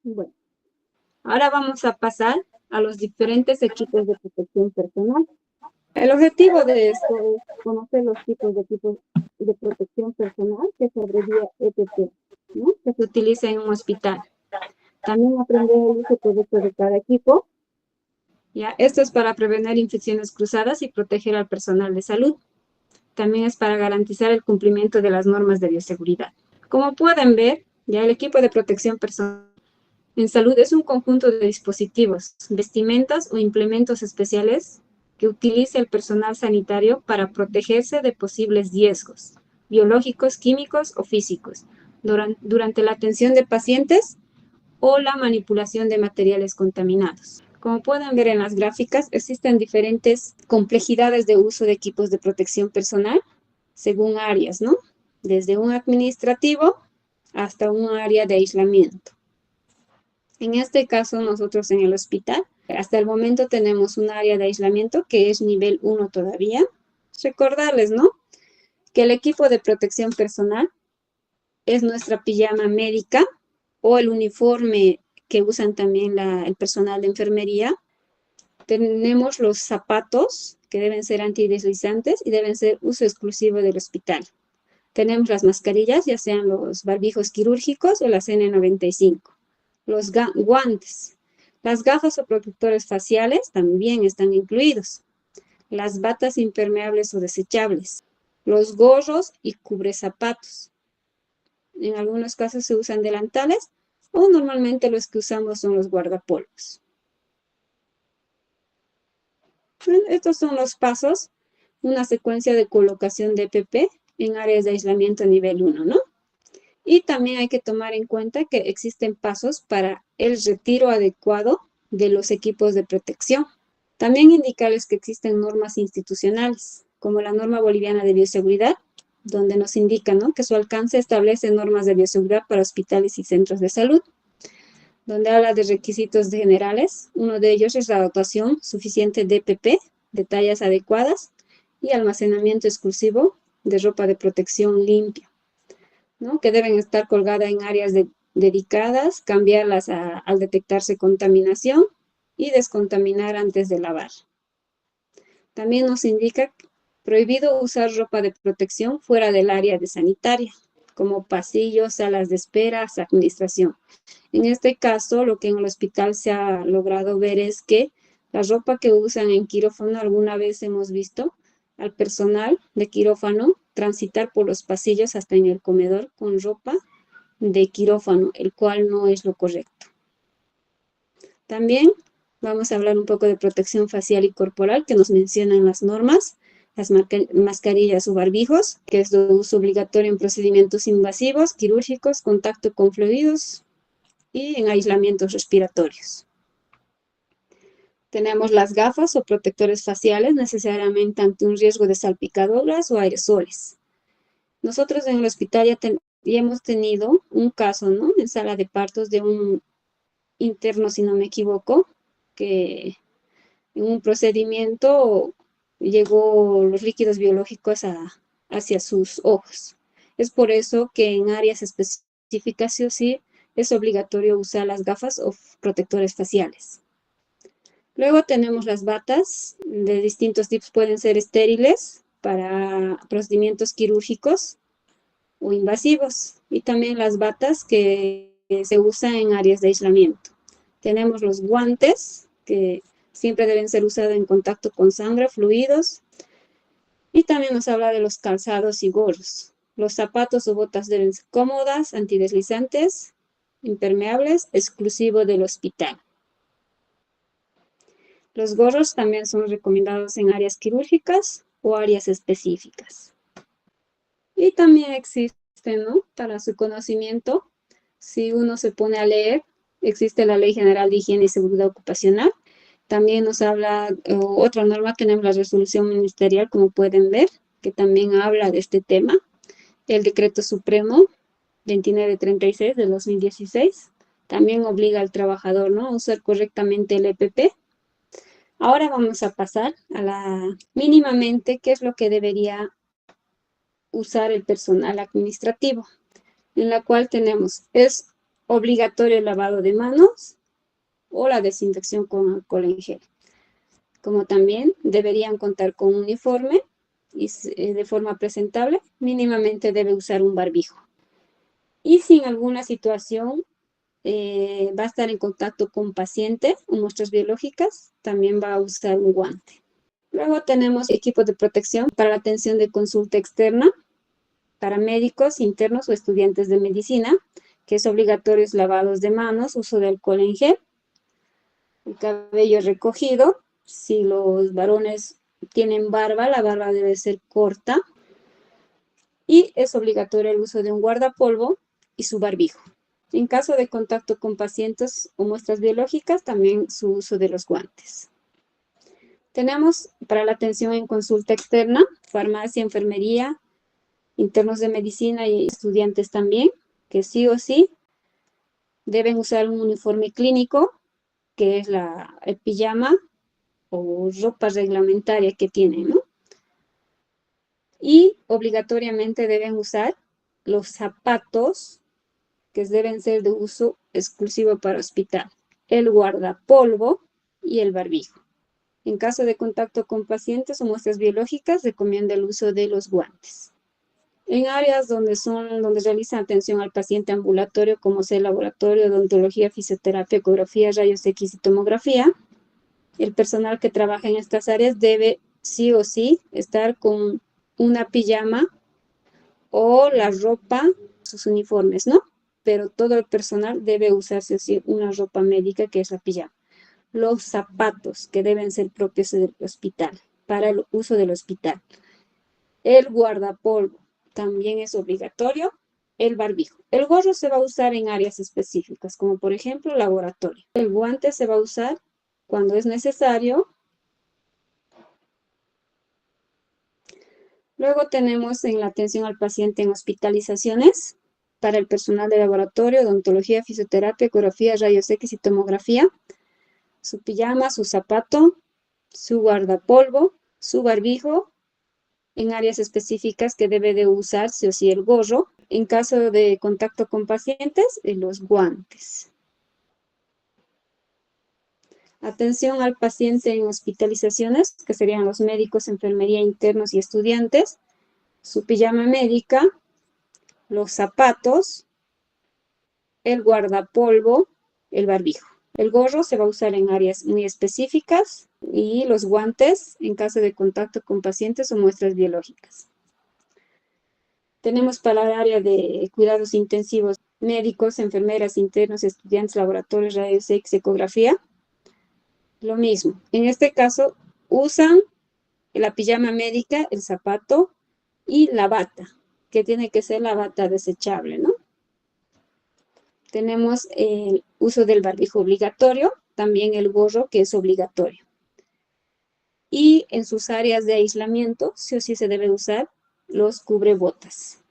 Bueno, ahora vamos a pasar a los diferentes equipos de protección personal. El objetivo de esto es conocer los tipos de equipos de protección personal, que se abrevia EPP, ¿no? Que se utiliza en un hospital. También aprender el uso correcto de cada equipo. ¿Ya? Esto es para prevenir infecciones cruzadas y proteger al personal de salud. También es para garantizar el cumplimiento de las normas de bioseguridad. Como pueden ver, ya el equipo de protección personal en salud es un conjunto de dispositivos, vestimentas o implementos especiales que utiliza el personal sanitario para protegerse de posibles riesgos biológicos, químicos o físicos durante la atención de pacientes o la manipulación de materiales contaminados. Como pueden ver en las gráficas, existen diferentes complejidades de uso de equipos de protección personal según áreas, ¿no? Desde un administrativo hasta un área de aislamiento. En este caso, nosotros en el hospital, hasta el momento tenemos un área de aislamiento que es nivel 1 todavía. Recordarles, ¿no? Que el equipo de protección personal es nuestra pijama médica o el uniforme que usan también el personal de enfermería. Tenemos los zapatos que deben ser antideslizantes y deben ser uso exclusivo del hospital. Tenemos las mascarillas, ya sean los barbijos quirúrgicos o las N95. Los guantes. Las gafas o protectores faciales también están incluidos. Las batas impermeables o desechables. Los gorros y cubrezapatos. En algunos casos se usan delantales o normalmente los que usamos son los guardapolvos. Estos son los pasos, una secuencia de colocación de EPP en áreas de aislamiento nivel 1, ¿no? Y también hay que tomar en cuenta que existen pasos para el retiro adecuado de los equipos de protección. También indicarles que existen normas institucionales, como la norma boliviana de bioseguridad, donde nos indica, ¿no?, que su alcance establece normas de bioseguridad para hospitales y centros de salud, donde habla de requisitos generales. Uno de ellos es la dotación suficiente de EPP, de tallas adecuadas, y almacenamiento exclusivo de ropa de protección limpia, ¿no?, que deben estar colgadas en áreas dedicadas, cambiarlas al detectarse contaminación y descontaminar antes de lavar. También nos indica prohibido usar ropa de protección fuera del área de sanitaria, como pasillos, salas de espera, administración. En este caso, lo que en el hospital se ha logrado ver es que la ropa que usan en quirófano, alguna vez hemos visto al personal de quirófano transitar por los pasillos hasta en el comedor con ropa de quirófano, el cual no es lo correcto. También vamos a hablar un poco de protección facial y corporal que nos mencionan las normas, las mascarillas o barbijos, que es de uso obligatorio en procedimientos invasivos, quirúrgicos, contacto con fluidos y en aislamientos respiratorios. Tenemos las gafas o protectores faciales necesariamente ante un riesgo de salpicaduras o aerosoles. Nosotros en el hospital ya hemos tenido un caso, ¿no?, en sala de partos de un interno, si no me equivoco, que en un procedimiento llegó los líquidos biológicos hacia sus ojos. Es por eso que en áreas específicas sí o sí es obligatorio usar las gafas o protectores faciales. Luego tenemos las batas de distintos tipos, pueden ser estériles para procedimientos quirúrgicos o invasivos, y también las batas que se usan en áreas de aislamiento. Tenemos los guantes, que siempre deben ser usados en contacto con sangre, fluidos, y también nos habla de los calzados y gorros. Los zapatos o botas deben ser cómodas, antideslizantes, impermeables, exclusivo del hospital. Los gorros también son recomendados en áreas quirúrgicas o áreas específicas. Y también existe, ¿no?, para su conocimiento, si uno se pone a leer, existe la Ley General de Higiene y Seguridad Ocupacional. También nos habla, otra norma, tenemos la resolución ministerial, como pueden ver, que también habla de este tema. El Decreto Supremo 2936 de 2016 también obliga al trabajador, ¿no?, a usar correctamente el EPP. Ahora vamos a pasar a la mínimamente qué es lo que debería usar el personal administrativo, en la cual tenemos, es obligatorio el lavado de manos o la desinfección con alcohol en gel. Como también deberían contar con un uniforme y de forma presentable, mínimamente debe usar un barbijo. Y si en alguna situación va a estar en contacto con paciente o muestras biológicas, también va a usar un guante. Luego tenemos equipos de protección para la atención de consulta externa, para médicos, internos o estudiantes de medicina, que es obligatorio lavados de manos, uso de alcohol en gel, el cabello recogido. Si los varones tienen barba, la barba debe ser corta. Y es obligatorio el uso de un guardapolvo y su barbijo. En caso de contacto con pacientes o muestras biológicas, también su uso de los guantes. Tenemos para la atención en consulta externa, farmacia, enfermería, internos de medicina y estudiantes también, que sí o sí deben usar un uniforme clínico, que es el pijama o ropa reglamentaria que tienen, ¿no? Y obligatoriamente deben usar los zapatos que deben ser de uso exclusivo para hospital, el guardapolvo y el barbijo. En caso de contacto con pacientes o muestras biológicas, recomienda el uso de los guantes. En áreas donde realizan atención al paciente ambulatorio, como sea el laboratorio, odontología, fisioterapia, ecografía, rayos X y tomografía, el personal que trabaja en estas áreas debe sí o sí estar con una pijama o la ropa, sus uniformes, ¿no? Pero todo el personal debe usarse así una ropa médica que es la pijama. Los zapatos que deben ser propios del hospital, para el uso del hospital. El guardapolvo también es obligatorio. El barbijo. El gorro se va a usar en áreas específicas, como por ejemplo laboratorio. El guante se va a usar cuando es necesario. Luego tenemos en la atención al paciente en hospitalizaciones, para el personal de laboratorio, odontología, fisioterapia, ecografía, rayos X y tomografía, su pijama, su zapato, su guardapolvo, su barbijo, en áreas específicas que debe de usarse o sí el gorro, en caso de contacto con pacientes, los guantes. Atención al paciente en hospitalizaciones, que serían los médicos, enfermería, internos y estudiantes, su pijama médica, los zapatos, el guardapolvo, el barbijo. El gorro se va a usar en áreas muy específicas y los guantes en caso de contacto con pacientes o muestras biológicas. Tenemos para el área de cuidados intensivos médicos, enfermeras, internos, estudiantes, laboratorios, rayos X, ecografía. Lo mismo. En este caso usan la pijama médica, el zapato y la bata, que tiene que ser la bata desechable, ¿no? Tenemos el uso del barbijo obligatorio, también el gorro que es obligatorio. Y en sus áreas de aislamiento, sí o sí se debe usar los cubrebotas.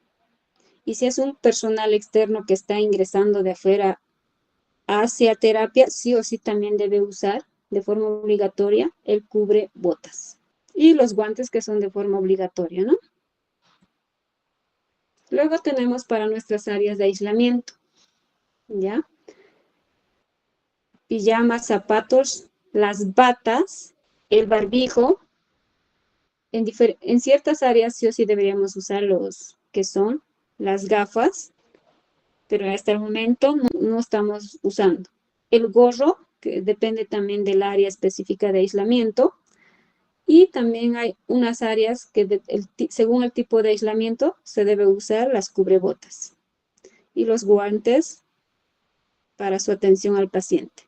Y si es un personal externo que está ingresando de afuera hacia terapia, sí o sí también debe usar de forma obligatoria el cubrebotas. Y los guantes que son de forma obligatoria, ¿no? Luego tenemos para nuestras áreas de aislamiento, ¿ya? Pijamas, zapatos, las batas, el barbijo. En ciertas áreas sí o sí deberíamos usar los que son las gafas, pero hasta el momento no estamos usando. El gorro, que depende también del área específica de aislamiento. Y también hay unas áreas que según el tipo de aislamiento se debe usar las cubrebotas y los guantes para su atención al paciente.